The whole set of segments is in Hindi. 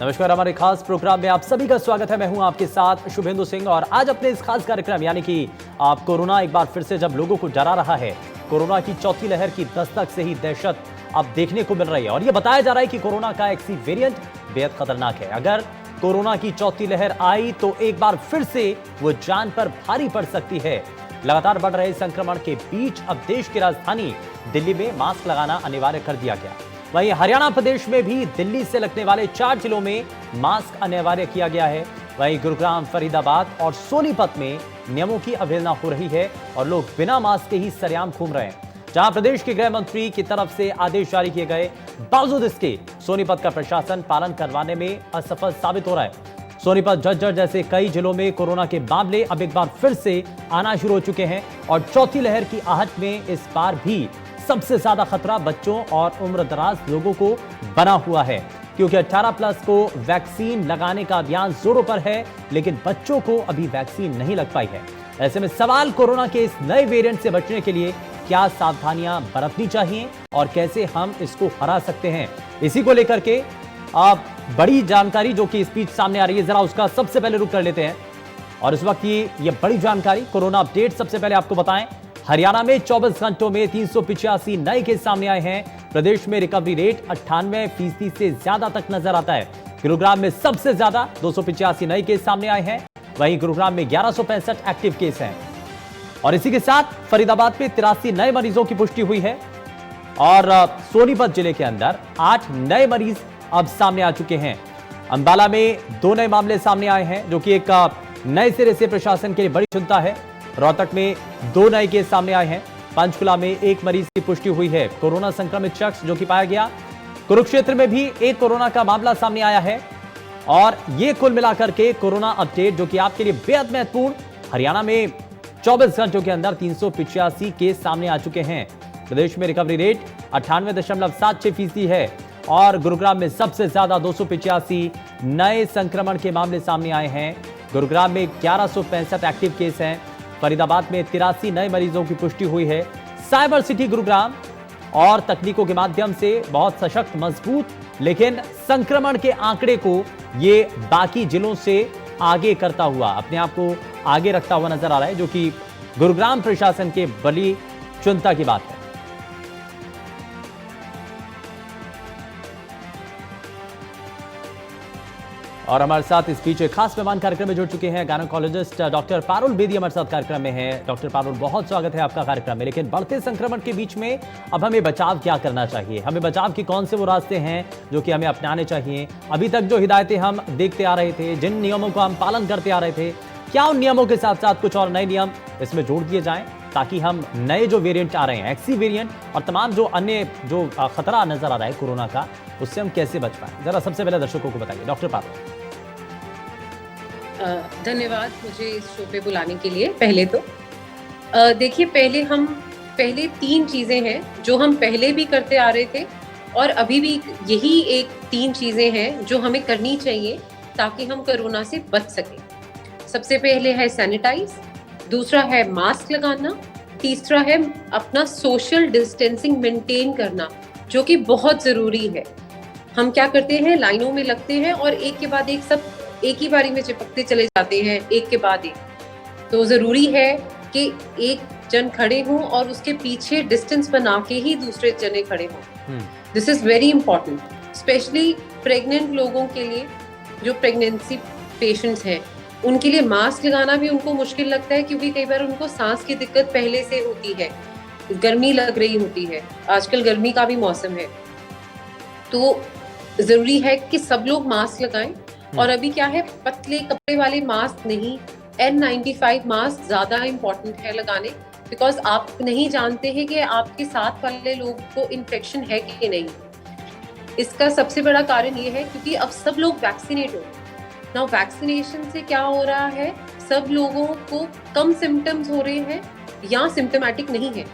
नमस्कार, हमारे खास प्रोग्राम में आप सभी का स्वागत है। मैं हूं आपके साथ शुभेंदु सिंह और आज अपने इस खास कार्यक्रम यानी कि कोरोना एक बार फिर से जब लोगों को डरा रहा है, कोरोना की चौथी लहर की दस्तक से ही दहशत अब देखने को मिल रही है और ये बताया जा रहा है कि कोरोना का एक सी वेरिएंट बेहद खतरनाक है। अगर कोरोना की चौथी लहर आई तो एक बार फिर से वो जान पर भारी पड़ सकती है। लगातार बढ़ रहे संक्रमण के बीच अब देश की राजधानी दिल्ली में मास्क लगाना अनिवार्य कर दिया गया। वहीं हरियाणा प्रदेश में भी दिल्ली से लगने वाले 4 जिलों में मास्क अनिवार्य किया गया है। वहीं गुरुग्राम, फरीदाबाद और सोनीपत में नियमों की अवहेलना हो रही है और लोग बिना मास्क के ही सरेआम घूम रहे हैं। जहां प्रदेश के गृह मंत्री की तरफ से आदेश जारी किए गए, बावजूद इसके सोनीपत का प्रशासन पालन करवाने में असफल साबित हो रहा है। सोनीपत, झज्जर जैसे कई जिलों में कोरोना के मामले अब एक बार फिर से आना शुरू हो चुके हैं और चौथी लहर की आहट में इस बार भी सबसे ज्यादा खतरा बच्चों और उम्रदराज लोगों को बना हुआ है, क्योंकि 18+ को वैक्सीन लगाने का अभियान जोरों पर है, लेकिन बच्चों को अभी वैक्सीन नहीं लग पाई है। ऐसे में सवाल, कोरोना के इस नए वेरिएंट से बचने के लिए क्या सावधानियां बरतनी चाहिए और कैसे हम इसको हरा सकते हैं, इसी को लेकर के आप बड़ी जानकारी जो कि स्पीच सामने आ रही है, जरा उसका सबसे पहले रुख कर लेते हैं। और इस वक्त ये बड़ी जानकारी, कोरोना अपडेट सबसे पहले आपको बताएं। हरियाणा में 24 घंटों में 385 नए केस सामने आए हैं। प्रदेश में रिकवरी रेट 98% से ज्यादा तक नजर आता है। गुरुग्राम में सबसे ज्यादा 285 नए केस सामने आए हैं। वहीं गुरुग्राम में 1165 एक्टिव केस हैं और इसी के साथ फरीदाबाद में 83 नए मरीजों की पुष्टि हुई है और सोनीपत जिले के अंदर 8 नए मरीज अब सामने आ चुके हैं। अंबाला में 2 नए मामले सामने आए हैं, जो कि एक नए सिरे से प्रशासन के लिए बड़ी चिंता है। रोहतक में 2 नए केस सामने आए हैं। पंचकुला में 1 मरीज की पुष्टि हुई है, कोरोना संक्रमित शख्स जो कि पाया गया। कुरुक्षेत्र में भी एक कोरोना का मामला सामने आया है और ये कुल मिलाकर के कोरोना अपडेट जो कि आपके लिए बेहद महत्वपूर्ण। हरियाणा में 24 घंटों के अंदर 385 केस सामने आ चुके हैं। प्रदेश में रिकवरी रेट 98.76% है और गुरुग्राम में सबसे ज्यादा 285 नए संक्रमण के मामले सामने आए हैं। गुरुग्राम में 1165 एक्टिव केस हैं। फरीदाबाद में 83 नए मरीजों की पुष्टि हुई है। साइबर सिटी गुरुग्राम और तकनीकों के माध्यम से बहुत सशक्त, मजबूत, लेकिन संक्रमण के आंकड़े को ये बाकी जिलों से आगे करता हुआ, अपने आप को आगे रखता हुआ नजर आ रहा है, जो कि गुरुग्राम प्रशासन के बड़ी चिंता की बात है। और हमारे साथ इस बीच खास मेहमान कार्यक्रम में जुड़ चुके हैं गायनेकोलॉजिस्ट डॉक्टर पारुल बेदी हमारे साथ कार्यक्रम में हैं। डॉक्टर पारुल, बहुत स्वागत है आपका कार्यक्रम में। लेकिन बढ़ते संक्रमण के बीच में अब हमें बचाव क्या करना चाहिए? हमें बचाव के कौन से वो रास्ते हैं जो कि हमें अपनाने चाहिए? अभी तक जो हिदायतें हम देखते आ रहे थे, जिन नियमों को हम पालन करते आ रहे थे, क्या उन नियमों के साथ साथ कुछ और नए नियम इसमें जोड़ दिए जाएं ताकि हम नए जो वेरिएंट आ रहे हैं, एक्सी वेरिएंट और तमाम जो अन्य जो खतरा नजर आ रहा है कोरोना का, उससे हम कैसे बच पाएं? जरा सबसे पहले दर्शकों को बताइए डॉक्टर पारुल। धन्यवाद मुझे इस शो पे बुलाने के लिए। पहले तो देखिए, पहले 3 चीजें हैं जो हम पहले भी करते आ रहे थे और अभी भी यही 3 चीजें हैं जो हमें करनी चाहिए ताकि हम कोरोना से बच सकें। सबसे पहले है सैनिटाइज, दूसरा है मास्क लगाना, तीसरा है अपना सोशल डिस्टेंसिंग मेंटेन करना, जो कि बहुत जरूरी है। हम क्या करते हैं, लाइनों में लगते हैं और एक के बाद एक सब एक ही बारी में चिपकते चले जाते हैं, एक के बाद एक। तो जरूरी है कि एक जन खड़े हों और उसके पीछे डिस्टेंस बना के ही दूसरे जने खड़े हों। This is very important, specially pregnant लोगों के लिए, जो प्रेगनेंसी पेशेंट्स हैं, उनके लिए मास्क लगाना भी उनको मुश्किल लगता है, क्योंकि कई बार उनको सांस की दिक्कत पहले से होती है, गर्मी लग रही होती है, आजकल गर्मी का भी मौसम है। तो जरूरी है कि सब लोग मास्क लगाएं। और अभी क्या है, पतले कपड़े वाले मास्क नहीं, N95 मास्क ज्यादा इंपॉर्टेंट है लगाने, बिकॉज आप नहीं जानते हैं कि आपके साथ वाले लोग को इन्फेक्शन है कि नहीं। इसका सबसे बड़ा कारण ये है क्योंकि अब सब लोग वैक्सीनेट हो रहे। नाउ वैक्सीनेशन से क्या हो रहा है, सब लोगों को कम सिम्टम्स हो रहे हैं या सिम्टोमेटिक नहीं है।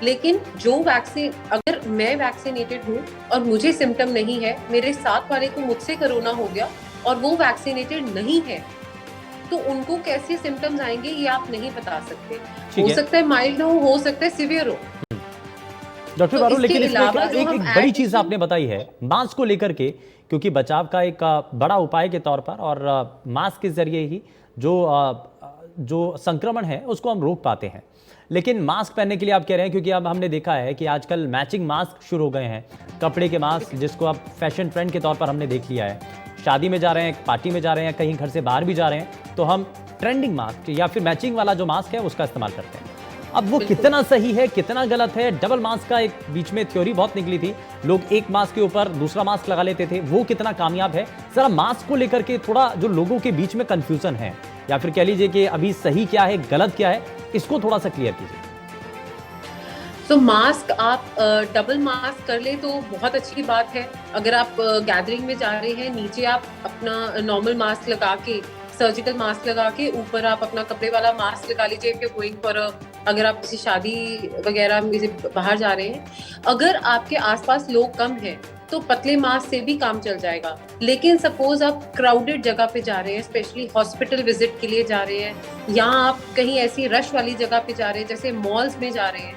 लेकिन जो वैक्सीन, अगर मैं वैक्सीनेटेड हूँ और मुझे सिम्टम नहीं है, मेरे साथ वाले को मुझसे कोरोना हो गया और वो वैक्सीनेटेड नहीं है, तो उनको कैसे सिम्टम्स आएंगे ये आप नहीं बता सकते। हो सकता है माइल्ड हो सकता है सिवियर हो। डॉक्टर तो पारुल, इसके लेकिन इसमें अलावा जो एक हम एक बड़ी चीज addition- आपने बताई है मास्क को लेकर के, क्योंकि बचाव का एक बड़ा उपाय के तौर पर और मास्क के जरिए ही जो संक्रमण है उसको हम रोक पाते हैं। लेकिन मास्क पहनने के लिए आप कह रहे हैं, क्योंकि अब हमने देखा है कि आजकल मैचिंग मास्क शुरू हो गए हैं, कपड़े के मास्क, जिसको अब फैशन ट्रेंड के तौर पर हमने देख लिया है। शादी में जा रहे हैं, पार्टी में जा रहे हैं, कहीं घर से बाहर भी जा रहे हैं, तो हम ट्रेंडिंग मास्क या फिर मैचिंग वाला जो मास्क है उसका इस्तेमाल करते हैं। अब वो कितना सही है, कितना गलत है? डबल मास्क का एक बीच में थ्योरी बहुत निकली थी, लोग एक मास्क के ऊपर दूसरा मास्क लगा लेते थे, वो कितना कामयाब है? जरा मास्क को लेकर के थोड़ा जो लोगों के बीच में कंफ्यूजन है, या फिर कह लीजिए कि अभी सही क्या है, गलत क्या है, इसको थोड़ा सा क्लियर कीजिए। तो मास्क आप डबल मास्क कर ले तो बहुत अच्छी बात है। अगर आप गैदरिंग में जा रहे हैं, नीचे आप अपना नॉर्मल मास्क लगा के, सर्जिकल मास्क लगा के, ऊपर आप अपना कपड़े वाला मास्क लगा लीजिए। इफ यू गोइंग फॉर अगर आप किसी शादी वगैरह में से बाहर जा रहे हैं, अगर आपके आसपास लोग कम हैं तो पतले मास्क से भी काम चल जाएगा। लेकिन सपोज आप क्राउडेड जगह पे जा रहे हैं, स्पेशली हॉस्पिटल विजिट के लिए जा रहे हैं, या आप कहीं ऐसी रश वाली जगह पे जा रहे हैं जैसे मॉल्स में जा रहे हैं,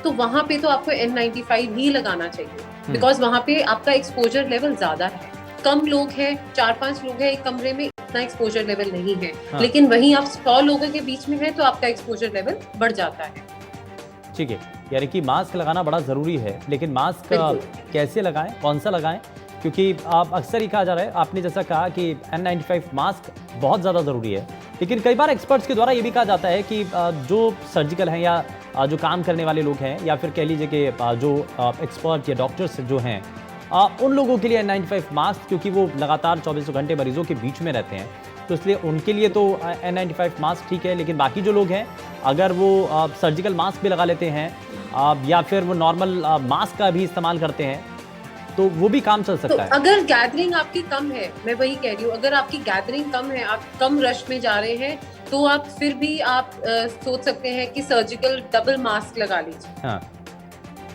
तो वहां पे तो आपको N95 ही लगाना चाहिए, बिकॉज वहां पे आपका एक्सपोजर लेवल ज्यादा है। कम लोग हैं, 4-5 लोग हैं एक कमरे में, इतना एक्सपोजर लेवल नहीं है। हाँ। लेकिन वहीं आप 100 लोगों के बीच में है तो आपका एक्सपोजर लेवल बढ़ जाता है। ठीक है, यानी कि मास्क लगाना बड़ा ज़रूरी है, लेकिन मास्क बिल्कुल। कैसे लगाएं, कौन सा लगाएं? क्योंकि आप अक्सर ही कहा जा रहा है, आपने जैसा कहा कि N95 मास्क बहुत ज़्यादा ज़रूरी है, लेकिन कई बार एक्सपर्ट्स के द्वारा ये भी कहा जाता है कि जो सर्जिकल हैं या जो काम करने वाले लोग हैं, या फिर कह लीजिए कि जो एक्सपर्ट या डॉक्टर्स जो हैं, उन लोगों के लिए N95 मास्क, क्योंकि वो लगातार 24 घंटे मरीजों के बीच में रहते हैं, तो इसलिए उनके लिए तो N95 मास्क ठीक है। लेकिन बाकी जो लोग हैं, अगर वो सर्जिकल मास्क भी लगा लेते हैं या फिर वो नॉर्मल मास्क का भी इस्तेमाल करते हैं, तो वो भी काम चल तो सकता है। अगर गैदरिंग आपकी कम है, मैं वही कह रही हूँ, अगर आपकी गैदरिंग कम है, आप कम रश में जा रहे हैं, तो आप फिर भी आप सोच सकते हैं कि सर्जिकल डबल मास्क लगा लीजिए। हाँ,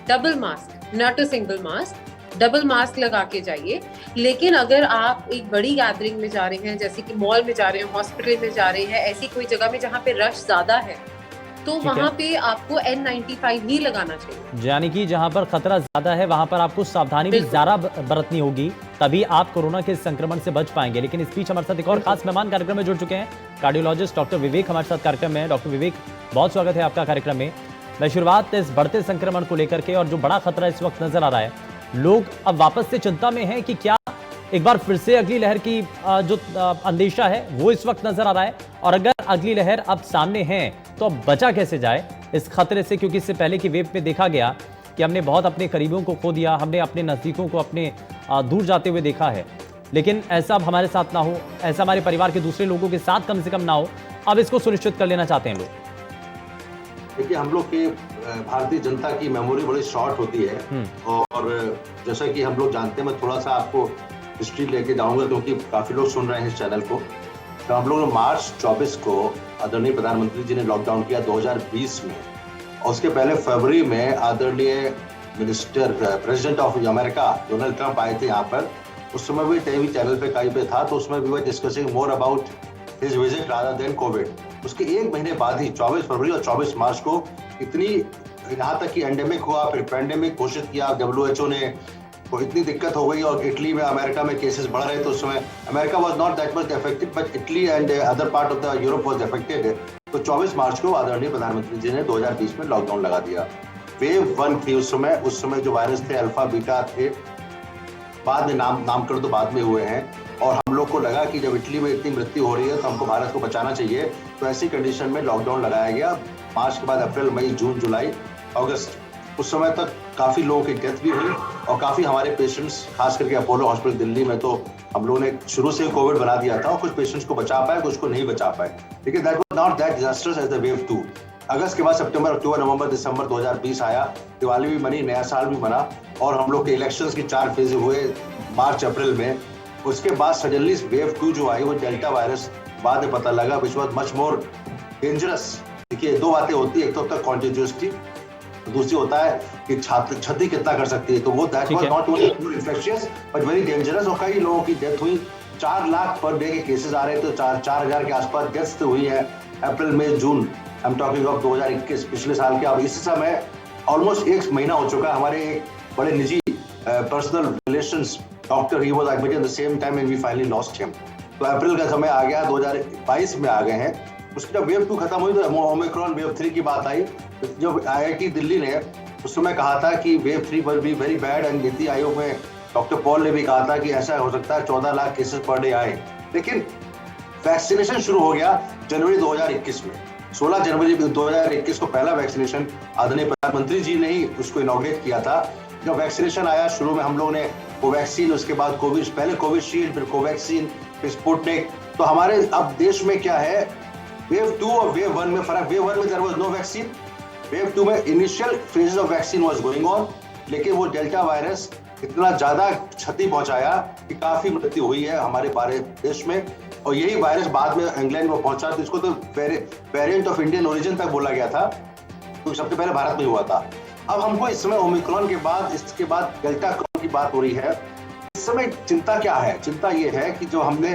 double mask, not a single mask, double mask लगा के जाइए। लेकिन अगर आप एक बड़ी गैदरिंग में जा रहे हैं, जैसे कि मॉल में जा रहे हैं, हॉस्पिटल में जा रहे हैं, ऐसी कोई जगह में जहाँ पे रश ज्यादा है, तो ठीक है। वहां पे आपको N95 ही लगाना चाहिए। यानी कि जहां पर खतरा ज्यादा है वहां पर आपको सावधानी भी बिल्कुल। ज्यादा बरतनी होगी, तभी आप कोरोना के संक्रमण से बच पाएंगे। लेकिन इस बीच हमारे साथ एक और खास मेहमान कार्यक्रम में जुड़ चुके हैं, कार्डियोलॉजिस्ट डॉक्टर विवेक हमारे साथ कार्यक्रम में। डॉक्टर विवेक, बहुत स्वागत है आपका कार्यक्रम में। मैं शुरुआत इस बढ़ते संक्रमण को लेकर के और जो बड़ा खतरा इस वक्त नजर आ रहा है, लोग अब वापस से चिंता में हैं कि क्या एक बार फिर से अगली लहर की जो अंदेशा है वो इस वक्त नजर आ रहा है, और अगर अगली लहर अब सामने है तो अब बचा कैसे जाए इस खतरे से? क्योंकि इससे पहले की वेव में देखा गया कि हमने बहुत अपने करीबियों को खो दिया, हमने अपने नज़दीकों को अपने दूर जाते हुए देखा है। लेकिन ऐसा अब हमारे साथ ना हो, ऐसा हमारे परिवार के दूसरे लोगों के साथ कम से कम ना हो, अब इसको सुनिश्चित कर लेना चाहते हैं लोग। देखिए, हम लोग की भारतीय जनता की मेमोरी बड़ी शॉर्ट होती है, और जैसा कि हम लोग जानते हैं, मैं थोड़ा सा आपको हिस्ट्री लेके जाऊंगा क्योंकि काफी लोग सुन रहे हैं इस चैनल को। तो हम लोग ने मार्च 24 को आदरणीय प्रधानमंत्री जी ने लॉकडाउन किया 2020 में, और उसके पहले फरवरी में आदरणीय president of America Donald Trump आए थे यहाँ पर। उस समय भी टीवी चैनल पे कहीं पे था, तो उसमें भी were discussing more about his visit rather than Covid. उसके एक महीने बाद ही 24 फरवरी और 24 मार्च को इतनी, यहाँ तक कि एंडेमिक हुआ, फिर पैंडेमिक घोषित किया WHO ने, तो इतनी दिक्कत हो गई। और इटली में, अमेरिका में केसेस बढ़ रहे थे उस समय। America was not that much affected, but Italy and other part of the Europe was affected. तो 24 मार्च को आदरणीय प्रधानमंत्री जी ने 2020 में लॉकडाउन लगा दिया। वेव 1 थी उस समय जो वायरस थे अल्फा बीटा थे, बाद में नामकरण तो बाद में हुए हैं। और हम लोग को लगा कि जब इटली में इतनी मृत्यु हो रही है तो हमको भारत को बचाना चाहिए, तो ऐसी कंडीशन में लॉकडाउन लगाया गया। मार्च के बाद अप्रैल, मई, जून, जुलाई, अगस्त, उस समय तक काफ़ी लोगों की डेथ भी हुई, और काफ़ी हमारे पेशेंट्स, खास करके अपोलो हॉस्पिटल दिल्ली में, तो हम लोगों ने शुरू से कोविड बना दिया था, और कुछ पेशेंट्स को बचा पाए, कुछ को नहीं बचा पाए। लेकिन that was not that disasters as the wave 2। अगस्त के बाद सितंबर, अक्टूबर, नवंबर, दिसंबर 2020 आया, दिवाली भी मनी, नया साल भी मना, और हम लोग के इलेक्शंस की 4 फेज हुए मार्च अप्रैल में। उसके बाद सडनली वेव 2 जो आई, वो डेल्टा वायरस बाद में पता लगा, which was much more dangerous. देखिए, 2 बातें होती है, एक तो होता है कॉन्टेजियसटी, दूसरी होता है कि क्षति कितना कर सकती है। तो वो that was not only infectious but very dangerous, और कई लोगों की डेथ हुई। 4 लाख पर डे के केसेस आ रहे, तो 4,000 के आसपास डेथ्स हुई है अप्रैल, मई, जून। आई एम टॉकिंग ऑफ 2021, पिछले साल के। अब इस समय ऑलमोस्ट 1 महीना हो चुका है। हमारे एक बड़े निजी personal relations doctor, he was admitted at the same time and we finally lost him. तो अप्रैल का समय आ गया, 2022 में आ गए हैं। उसकी जब वेव 2 खत्म हुई तो ओमिक्रॉन वेव 3 की बात आई। जब IIT दिल्ली ने उस समय कहा था कि wave 3 will be very bad, and NITI Aayog में डॉक्टर पॉल ने भी कहा था कि ऐसा हो सकता है 14 लाख केसेस पर डे आए। लेकिन वैक्सीनेशन शुरू हो गया जनवरी 2021 में। 16 जनवरी 2021 को पहला वैक्सीनेशन आदरणीय प्रधानमंत्री जी ने ही उसको इनॉग्रेट किया था। जब वैक्सीनेशन आया, शुरू में हम लोग ने कोवैक्सीन, उसके बाद पहले कोविशील्ड, फिर कोवैक्सीन, फिर स्पुतनिक। तो हमारे अब देश में क्या है, वेव 2 और वेव 1 में फर्क। वेव 1 में there was no vaccine, wave 2 में initial phases of vaccine was going on, लेकिन वो डेल्टा वायरस इतना ज्यादा क्षति पहुंचाया कि काफी मृत्यु हुई है हमारे भारत देश में। और यही वायरस बाद में इंग्लैंड में पहुंचा, तो इसको तो वेरिएंट ऑफ इंडियन ओरिजिन तक बोला गया था, तो सबसे पहले भारत में हुआ था। अब हमको इस समय ओमिक्रॉन के बाद, इसके बाद डेल्टा क्रॉन की बात हो रही है। इस समय चिंता क्या है? चिंता ये है कि जो हमने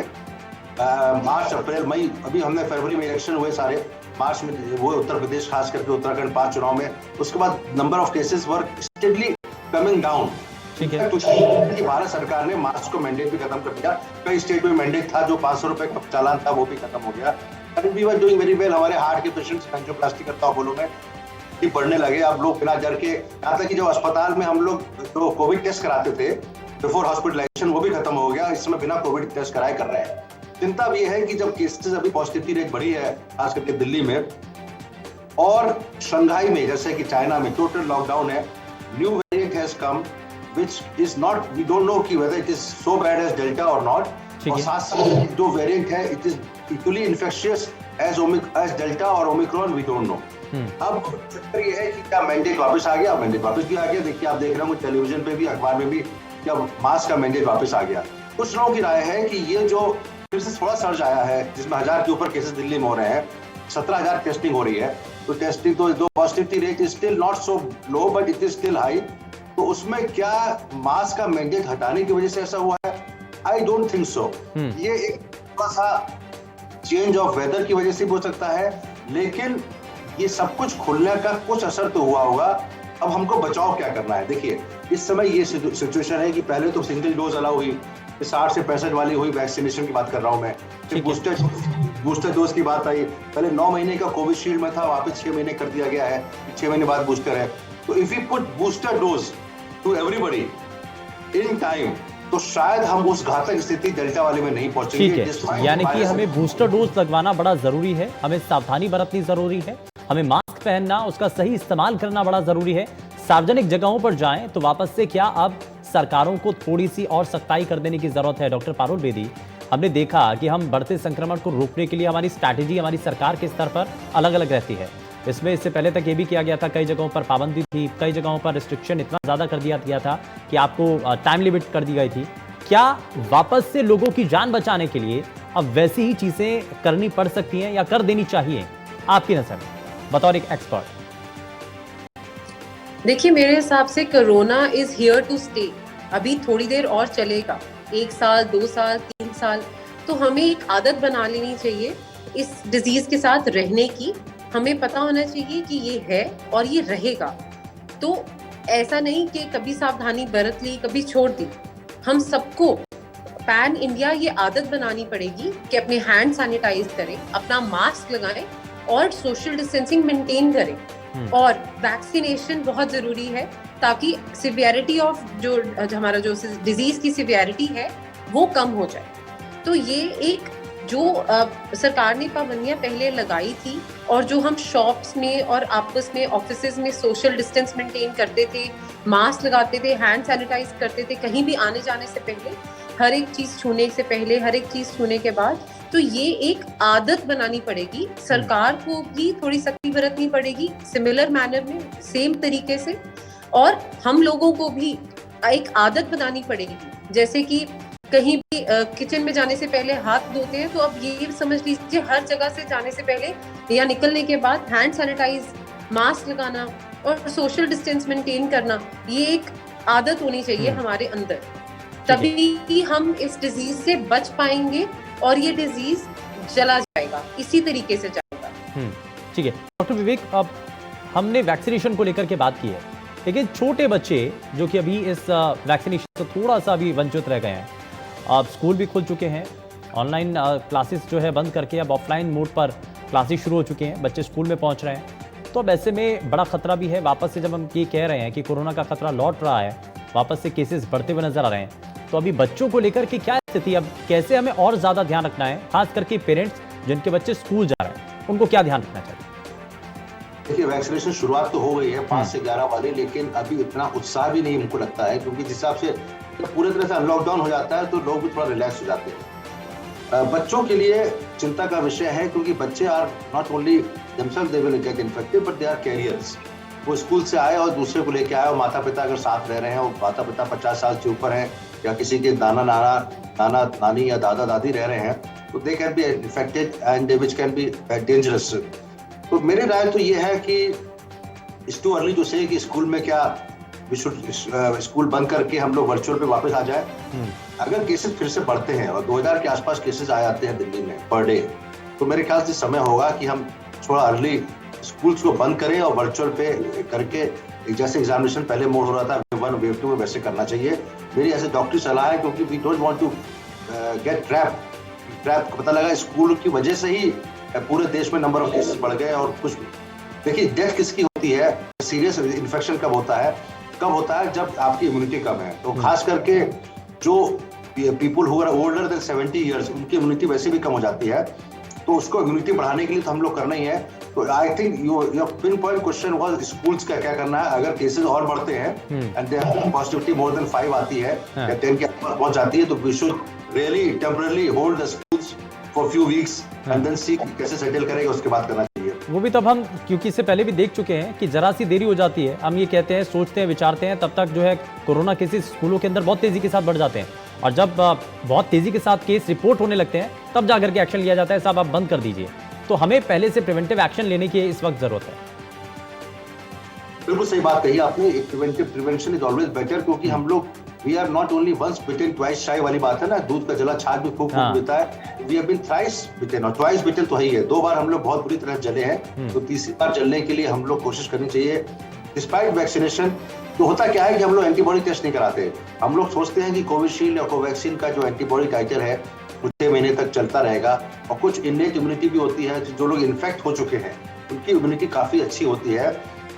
मार्च, अप्रैल, मई, अभी हमने फरवरी में इलेक्शन हुए सारे, मार्च में वो उत्तर प्रदेश, खास करके उत्तराखंड 5 चुनाव में, उसके बाद number of cases were steadily coming down. ठीक है, कि भारत सरकार ने मास्क को मैंडेट भी खत्म कर दिया। कई स्टेट में मैंडेट था, जो 500 रुपए का चालान था वो भी खत्म हो गया। We were doing very well. हमारे हार्ट के पेशेंट्स, एंजियोप्लास्टी करता हूं बोलो में, बढ़ने लगे। अब लोग बिना डर के, यहाँ तक कि जो अस्पताल में हम लोग जो कोविड टेस्ट कराते थे बिफोर हॉस्पिटलाइजेशन, वो भी खत्म हो गया। इस समय बिना कोविड टेस्ट कराए कर रहे हैं। चिंता भी है कि जब केसेस, अभी पॉजिटिविटी रेट बढ़ी है खास करके दिल्ली में और शंघाई में, जैसे कि चाइना में टोटल लॉकडाउन है। New variant has come which is not, we don't know कि whether it is so bad as Delta or not। और साथ साथ जो वेरिएंट है, it is equally infectious as Delta और Omicron, we don't know। अब चक्कर ये है कि क्या मैंडेट वापस आ गया? मैंडेट वापस भी आ गया। देखिए, आप देख रहे हो टेलीविजन पे भी, अखबार में भी, क्या मास्क का मैंडेट वापस आ गया। कुछ लोगों की राय है कि ये जो फिर से थोड़ा सर्ज आया है, जिसमें 1000 के ऊपर केसेस दिल्ली में हो रहे हैं, 17,000 टेस्टिंग हो रही है, तो टेस्टिंग तो positivity rate is still not so low, but it is still high. तो उसमें क्या मास्क का मैंडेट हटाने की वजह से ऐसा हुआ है? I don't think so. ये एक थोड़ा सा चेंज ऑफ वेदर की वजह से भी हो सकता है, लेकिन ये सब कुछ खुलने का कुछ असर तो हुआ होगा। अब हमको बचाव क्या करना है? देखिए, इस समय ये सिचुएशन है कि पहले तो सिंगल डोज अलाउ हुई, 60 से 65 वाली हुई, वैक्सीनेशन की बात कर रहा हूं मैं। फिर बूस्टर डोज की बात आई। पहले 9 महीने का कोविशील्ड में था, वापस 6 महीने कर दिया गया है, 6 महीने बाद बूस्टर है। तो if you put booster dose to everybody in time, तो शायद हम उस घातक स्थिति डेल्टा वाले में नहीं पहुंचेंगे। ठीक है, यानी कि हमें बूस्टर डोज लगवाना बड़ा जरूरी है, हमें सावधानी बरतनी जरूरी है, हमें मास्क पहनना, उसका सही इस्तेमाल करना बड़ा जरूरी है। सार्वजनिक जगहों पर जाएं तो वापस से क्या अब सरकारों को थोड़ी सी और सख्ताई कर देने की जरूरत है? डॉक्टर पारुल बेदी, हमने देखा कि हम बढ़ते संक्रमण को रोकने के लिए हमारी स्ट्रैटेजी हमारी सरकार के स्तर पर अलग अलग रहती है। इसमें इससे पहले तक ये भी किया गया था, कई जगहों पर पाबंदी थी, कई जगहों पर रिस्ट्रिक्शन इतना ज़्यादा कर दिया गया था कि आपको टाइम लिमिट कर दी गई थी। क्या वापस से लोगों की जान बचाने के लिए अब वैसी ही चीज़ें करनी पड़ सकती हैं या कर देनी चाहिए आपकी नज़र में, बतौर एक एक्सपर्ट? देखिए, मेरे हिसाब से corona is here to stay. अभी थोड़ी देर और चलेगा, 1 साल, 2 साल, 3 साल। तो हमें एक आदत बना लेनी चाहिए इस डिजीज के साथ रहने की। हमें पता होना चाहिए कि ये है और ये रहेगा। तो ऐसा नहीं कि कभी सावधानी बरत ली, कभी छोड़ दी। हम सबको पैन इंडिया ये आदत बनानी पड़ेगी कि अपने हैंड सैनिटाइज करें, अपना मास्क लगाएं और सोशल डिस्टेंसिंग मेंटेन करें। और वैक्सीनेशन बहुत जरूरी है, ताकि सिवियरिटी ऑफ जो हमारा जो डिजीज की सिवियरिटी है वो कम हो जाए। तो ये एक जो सरकार ने पाबंदियां पहले लगाई थी, और जो हम शॉप्स में और आपस में ऑफिसेज में सोशल डिस्टेंस मेंटेन करते थे, मास्क लगाते थे, हैंड सैनिटाइज करते थे, कहीं भी आने जाने से पहले, हर एक चीज छूने से पहले, हर एक चीज छूने के बाद, तो ये एक आदत बनानी पड़ेगी। सरकार को भी थोड़ी सख्ती बरतनी पड़ेगी सिमिलर मैनर में, सेम तरीके से। और हम लोगों को भी एक आदत बनानी पड़ेगी, जैसे कि कहीं भी किचन में जाने से पहले हाथ धोते हैं, तो अब ये समझ लीजिए हर जगह से जाने से पहले या निकलने के बाद हैंड सैनिटाइज, मास्क लगाना और सोशल डिस्टेंस मेंटेन करना, ये एक आदत होनी चाहिए हमारे अंदर। तभी हम इस डिजीज से बच पाएंगे और ये डिजीज चला जाएगा, इसी तरीके से जाएगा। ठीक है डॉक्टर विवेक, अब हमने वैक्सीनेशन को लेकर के बात की है, लेकिन छोटे बच्चे जो कि अभी इस वैक्सीनेशन से थोड़ा सा अभी वंचित रह गए हैं। अब स्कूल भी खुल चुके हैं, ऑनलाइन क्लासेस जो है बंद करके अब ऑफलाइन मोड पर क्लासेस शुरू हो चुके हैं, बच्चे स्कूल में पहुंच रहे हैं। तो अब ऐसे में बड़ा खतरा भी है। वापस से जब हम ये कह रहे हैं कि कोरोना का खतरा लौट रहा है, वापस से केसेस बढ़ते हुए नजर आ रहे हैं, तो अभी बच्चों को लेकर के क्या स्थिति, अब कैसे हमें और ज्यादा ध्यान रखना है, खास करके पेरेंट्स जिनके बच्चे स्कूल जा रहे हैं, उनको क्या ध्यान रखना चाहिए? देखिए, वैक्सीनेशन शुरुआत तो हो गई है 5 से 11 वाली, लेकिन अभी इतना उत्साह भी नहीं हमको लगता है, क्योंकि जिस हिसाब से पूरी तरह से अनलॉकडाउन हो जाता है तो लोग भी थोड़ा रिलैक्स हो जाते हैं। बच्चों के लिए चिंता का विषय है, क्योंकि बच्चे are not only themselves they will get infected but they are carriers. वो स्कूल से आए और दूसरे को लेके आए, और माता पिता अगर साथ रह रहे हैं और माता पिता 50 साल से ऊपर हैं या किसी के नाना नानी या दादा दादी रह रहे हैं, तो they can be infected and which can be dangerous. तो मेरी राय तो ये है कि इट्स टू अर्ली टू से कि स्कूल में क्या स्कूल बंद करके हम लोग वर्चुअल पे वापस आ जाए। अगर केसेस फिर से बढ़ते हैं और 2000 के आसपास केसेस आ जाते हैं दिल्ली में पर डे, तो मेरे ख्याल से समय होगा कि हम थोड़ा अर्ली स्कूल्स को बंद करें और वर्चुअल पे करके जैसे एग्जामिनेशन पहले मोड हो रहा था वेव 1 वेव 2 में वैसे करना चाहिए। मेरी ऐसे डॉक्टरी सलाह है, क्योंकि we don't want to get trap. पता लगा स्कूल की वजह से ही पूरे देश में नंबर ऑफ केसेस बढ़ गए। और कुछ देखिए, डेथ किसकी होती है, सीरियस इन्फेक्शन कब होता है जब आपकी इम्यूनिटी कम है। तो खास करके जो people who are older than 70 years, उनकी इम्यूनिटी वैसे भी कम हो जाती है, तो उसको इम्यूनिटी बढ़ाने के लिए तो हम लोग करना ही है। तो I think your pinpoint question was schools का क्या करना है। अगर केसेस और बढ़ते हैं and there positivity more than 5 आती है या 10 के आसपास पहुंच जाती है, तो we should really temporary hold the schools for few weeks and then see कैसे सेटल करेगा, उसके बाद करना चाहिए। वो भी तब हम, क्योंकि इससे पहले भी देख चुके हैं कि जरा सी देरी हो जाती है, हम ये कहते हैं, सोचते हैं, विचारते हैं, तब तक जो है कोरोना केसेस स्कूलों के अंदर बहुत तेजी के साथ बढ़ जाते हैं, और जब बहुत तेजी के साथ केस रिपोर्ट होने लगते हैं तब जाकर के एक्शन लिया जाता है, साहब आप बंद कर दीजिए। तो हमें पहले से प्रिवेंटिव एक्शन लेने की इस वक्त जरूरत है। बिल्कुल सही बात कही आपने। प्रिवेंशन इज ऑलवेज बेटर, क्योंकि हम लोग we are not only once bitten twice shy वाली बात है ना, दूध का जला छाछ भी खूब पीता है। वी हैव बीन थ्राइस बिटेन, और ट्वाइस बिटेन तो है ही है। 2 बार हम लोग बहुत बुरी तरह जले हैं, तो तीसरी बार जलने के लिए हम लोग कोशिश करनी चाहिए डिस्पाइट वैक्सीनेशन। तो होता क्या है कि हम लोग एंटीबॉडी टेस्ट नहीं कराते। हम लोग सोचते हैं कि कोविशील्ड या कोवैक्सीन का जो एंटीबॉडी टाइटर है वो 6 महीने तक चलता रहेगा, और कुछ इननेट इम्यूनिटी भी होती है। जो लोग इन्फेक्ट हो चुके हैं उनकी इम्यूनिटी काफी अच्छी होती है,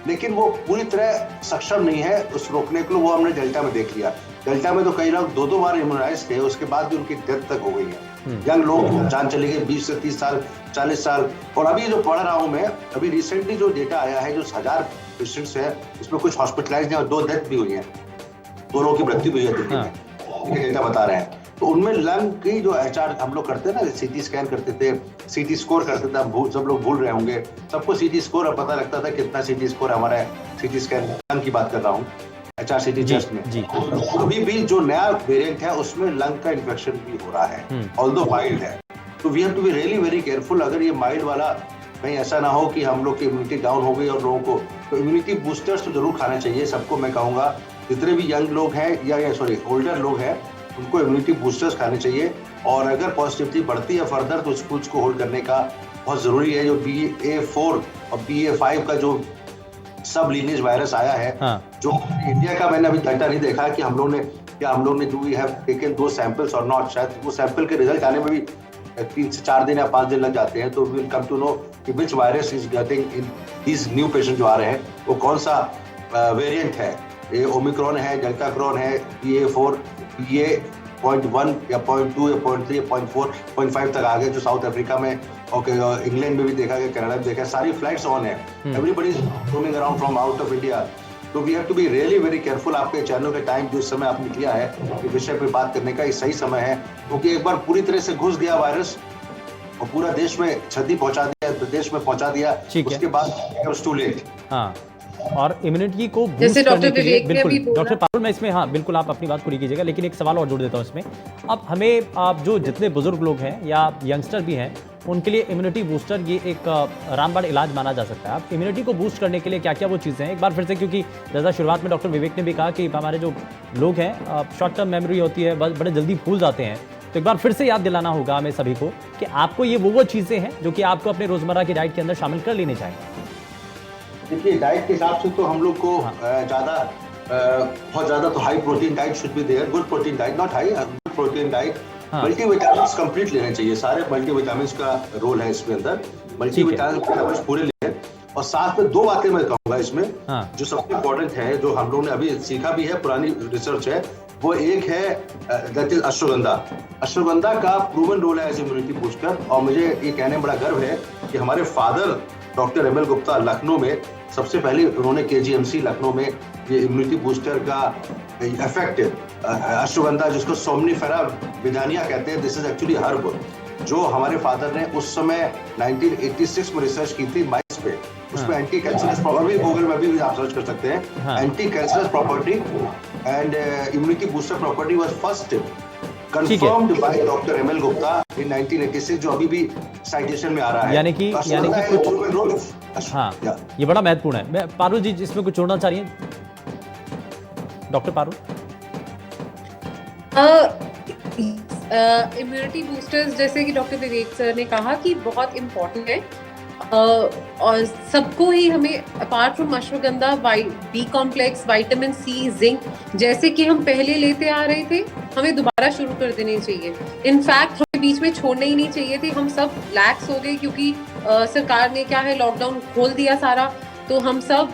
लेकिन वो पूरी तरह सक्षम नहीं है उस रोकने के लिए। वो हमने डेल्टा में देख लिया। डेल्टा में तो कई लोग 2-2 बार इम्यूनाइज थे, उसके बाद भी उनकी डेथ तक हो गई है। यंग लोग जान चली गई 20 से 30 साल, 40 साल। और अभी जो पढ़ रहा हूँ मैं, अभी रिसेंटली जो डेटा आया है, जो 1000 पेशेंट्स है, उसमें कुछ हॉस्पिटलाइज्ड हैं और 2 डेथ भी हुई है, 2 लोगों की मृत्यु हुई है दिल्ली में, डेटा बता रहे हैं। तो उनमें लंग की जो एचआर हम लोग करते हैं ना, सीटी स्कैन करते थे, सीटी स्कोर करते थे, सब लोग भूल रहे होंगे, सबको सीटी स्कोर अब पता लगता था कितना सीटी स्कोर हमारा है। सीटी स्कैन लंग की बात कर रहा हूँ, HRCT टेस्ट में। अभी भी जो नया वेरिएंट है उसमें लंग का इन्फेक्शन भी हो रहा है, ऑल्दो माइल्ड है। तो we have to be really very careful. अगर ये माइल्ड वाला कहीं ऐसा ना हो कि हम लोग की इम्यूनिटी डाउन हो गई और लोगों को, तो इम्यूनिटी बूस्टर्स तो जरूर खाने चाहिए सबको। मैं कहूँगा जितने भी यंग लोग हैं या सॉरी ओल्डर लोग हैं, उनको इम्यूनिटी बूस्टर्स खाने चाहिए। और अगर पॉजिटिविटी बढ़ती है फर्दर, तो स्कूल्स को होल्ड करने का बहुत जरूरी है। जो BA4 और BA5 का जो सब लीनेज वायरस आया है, जो इंडिया का मैंने अभी डाटा नहीं देखा कि हम लोग ने do we have taken 2 samples और नॉट, शायद वो सैंपल के रिजल्ट आने में भी 3 से 4 दिन या 5 दिन लग जाते हैं। तो we will come to know कि which virus is getting in these new patient जो आ रहे हैं, वो कौन सा वेरिएंट है। ये ओमिक्रॉन है, डेल्टा क्रॉन है, BA4, BA.1 या 0.2 या 0.3 या 0.4, 0.5 तक आ गए, जो साउथ अफ्रीका में और इंग्लैंड में भी देखा गया, कनाडा में देखा। सारी फ्लाइट्स ऑन है, everybody is roaming around from out of India. तो we have to be really very careful. आपके चैनल का टाइम जो समय आपने किया है इस विषय पे बात करने का, ये सही समय है, क्योंकि एक बार पूरी तरह से घुस गया वायरस और पूरा देश में क्षति पहुंचा दिया, प्रदेश में पहुंचा दिया, उसके बाद टू लेट। और इम्यूनिटी को बूस्ट करने के लिए, बिल्कुल डॉक्टर पारुल, मैं इसमें बिल्कुल आप अपनी बात पूरी कीजिएगा, लेकिन एक सवाल और जोड़ देता हूं इसमें। अब हमें आप जो जितने बुजुर्ग लोग हैं या यंगस्टर भी हैं, उनके लिए इम्यूनिटी बूस्टर ये एक रामबाण इलाज माना जा सकता है। आप इम्यूनिटी को बूस्ट करने के लिए क्या क्या वो चीज़ें हैं, एक बार फिर से, क्योंकि जैसा शुरुआत में डॉक्टर विवेक ने भी कहा कि हमारे जो लोग हैं शॉर्ट टर्म मेमोरी होती है, बड़े जल्दी भूल जाते हैं, तो एक बार फिर से याद दिलाना होगा हमें सभी को कि आपको ये वो चीज़ें हैं जो कि आपको अपने रोजमर्रा की डाइट के अंदर शामिल कर लेनी चाहिए। देखिए डाइट के हिसाब से तो हम लोग को बहुत ज्यादा तो high protein diet should be there, good protein diet, not high, good protein diet. Multivitamins complete लेने चाहिए, सारे मल्टीविटामिन्स का रोल है इसके अंदर, मल्टीविटामिन्स पूरे लें। और साथ में दो बातें मैं कहूंगा इसमें जो सबसे इम्पोर्टेंट है, जो हम लोग ने अभी सीखा भी है, पुरानी रिसर्च है, वो एक है दैट इज अश्वगंधा। अश्वगंधा का प्रूवन रोल है एज इम्यूनिटी बूस्टर। और मुझे ये कहने में बड़ा गर्व है कि हमारे father doctor M L Gupta Lucknow में सबसे पहले उन्होंने KGMC लखनऊ में ये इम्यूनिटी बूस्टर का इफेक्ट अश्वगंधा, जिसको सोमनीफेरा विदानिया कहते हैं, दिस इज एक्चुअली हर्ब, जो हमारे फादर ने उस समय 1986 में रिसर्च की थी माइस पे। उसमें एंटी कैंसरस प्रॉपर्टी, गूगल में भी आप सर्च कर सकते हैं, anti cancerous property and immunity booster property was first confirmed by doctor M L Gupta in 1986, जो अभी भी साइटेशन में आ रहा है। यानी कि कुछ ये बड़ा महत्वपूर्ण है। मैं पारुल जी इसमें कुछ जोड़ना चाह रही हैं? डॉक्टर पारुल। इम्यूनिटी बूस्टर्स जैसे कि डॉक्टर विवेक सर ने कहा कि बहुत इम्पोर्टेंट है, और सबको ही हमें apart from ashwagandha B complex, vitamin C, zinc जैसे कि हम पहले लेते आ रहे थे, हमें दोबारा शुरू कर देने चाहिए। इनफैक्ट हमें बीच में छोड़ने ही नहीं चाहिए थे। हम सब लैक्स हो गए क्योंकि सरकार ने क्या है लॉकडाउन खोल दिया सारा, तो हम सब,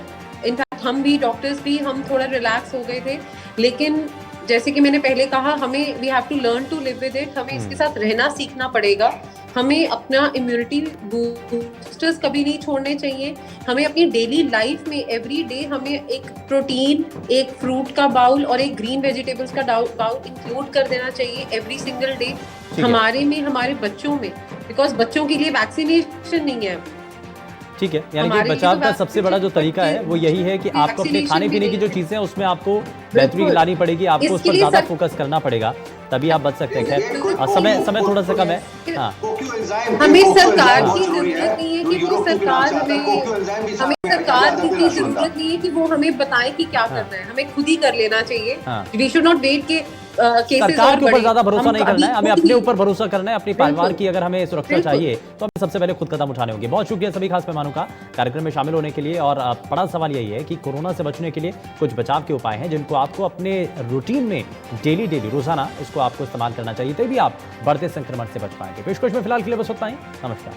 इनफैक्ट हम भी, डॉक्टर्स भी, हम थोड़ा रिलैक्स हो गए थे। लेकिन जैसे कि मैंने पहले कहा, हमें we have to learn to live with it, हमें इसके साथ रहना सीखना पड़ेगा। हमें अपना इम्यूनिटी बूस्टर्स कभी नहीं छोड़ने चाहिए। हमें अपनी डेली लाइफ में एवरी डे हमें एक प्रोटीन, एक फ्रूट का बाउल और एक ग्रीन वेजिटेबल्स का बाउल इंक्लूड कर देना चाहिए एवरी सिंगल डे। हमारे में, हमारे बच्चों में, बिकॉज बच्चों के लिए वैक्सीनेशन नहीं है। ठीक है, यानी कि बचाव का सबसे बड़ा जो तरीका है वो यही है कि आपको अपने खाने पीने की जो चीजें हैं उसमें आपको बेहतरी लानी पड़ेगी, आपको उस पर ज्यादा फोकस करना पड़ेगा, तभी आप बच सकते हैं। समय थोड़ा सा कम है। हमें सरकार की जरूरत नहीं है कि वो सरकार हमें सरकार की जरूरत नहीं है कि वो हमें बताए कि क्या करना है, हमें खुद ही कर लेना चाहिए। वी शुड नॉट वेट के सरकार के ऊपर ज्यादा भरोसा नहीं करना है, हमें अपने ऊपर भरोसा करना है। अपने परिवार की अगर हमें सुरक्षा चाहिए तो हमें सबसे पहले खुद कदम उठाने होंगे। बहुत शुक्रिया सभी खास मेहमानों का कार्यक्रम में शामिल होने के लिए। और बड़ा सवाल यही है कि कोरोना से बचने के लिए कुछ बचाव के उपाय हैं जिनको आपको अपने रूटीन में डेली रोजाना इसको आपको इस्तेमाल करना चाहिए, तभी आप बढ़ते संक्रमण से बच पाएंगे। पेशकश में फिलहाल के लिए बस उतना ही। नमस्कार।